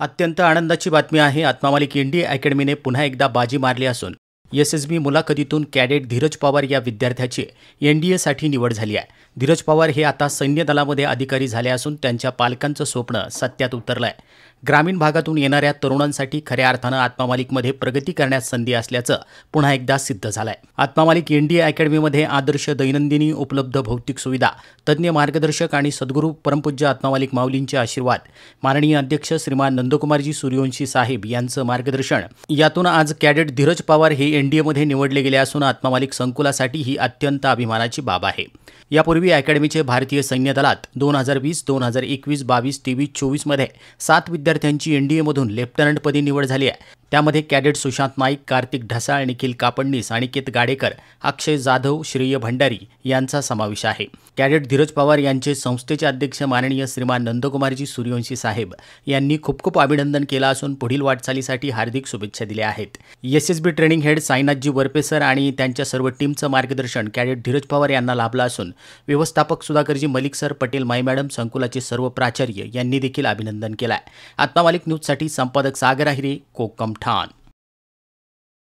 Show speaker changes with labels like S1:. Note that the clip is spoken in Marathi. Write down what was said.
S1: अत्यंत आनंदाची बातमी आहे. आत्मा मालिक इंडिया अकॅडमीने पुन्हा एकदा बाजी मारली असून एसएसबी मुलाखतीतून कॅडेट धीरज पवार या विद्यार्थ्याची एनडीएसाठी निवड झाली आहे. धीरज पवार हे आता सैन्य दलामध्ये अधिकारी झाले असून त्यांच्या पालकांचं स्वप्न सत्यात उतरलं आहे. ग्रामीण भागातून येणाऱ्या तरुणांसाठी खऱ्या अर्थानं आत्मा मालिकमध्ये प्रगती करण्यास संधी असल्याचं पुन्हा एकदा सिद्ध झालंय. आत्मा मालिक इंडिया अकॅडमीमध्ये आदर्श दैनंदिनी, उपलब्ध भौतिक सुविधा, तज्ज्ञ मार्गदर्शक आणि सद्गुरू परमपूज्य आत्मा मालिक माऊलींचे आशीर्वाद, माननीय अध्यक्ष श्रीमान नंदकुमारजी सूर्यवंशी साहेब यांचं मार्गदर्शन यातून आज कॅडेट धीरज पवार हे एनडीएमध्ये निवडले गेले असून आत्मा मालिक संकुलासाठी ही अत्यंत अभिमानाची बाब आहे. यापूर्वी अकॅडमीचे भारतीय सैन्य दलात 2020, 2021, 22, 23, 24 मध्ये 7 विद्यार्थ्यांची एनडीएमधून लेफ्टनंटपदी निवड झाली आहे. त्यामध्ये कॅडेट सुशांत नाईक, कार्तिक ढसाळ, निखिल कापडणीस, अनिकेत गाडेकर, अक्षय जाधव, श्रेय भंडारी यांचा समावेश आहे. कॅडेट धीरज पवार यांचे संस्थेचे अध्यक्ष माननीय श्रीमान नंदकुमारजी सूर्यवंशी साहेब यांनी खूप खूप अभिनंदन केलं असून पुढील वाटचालीसाठी हार्दिक शुभेच्छा दिल्या आहेत. SSB training head साईनाथजी Varpe sir आणि त्यांच्या सर्व टीमचं मार्गदर्शन कॅडेट धीरज पवार यांना लाभलं असून व्यवस्थापक सुधाकरजी मलिक सर, पटेल माई मॅडम, संकुलाचे सर्व प्राचार्य यांनी देखील अभिनंदन केलं आहे. आत्मा मालिक न्यूजसाठी संपादक सागर आहिरे, कोकम ठाण.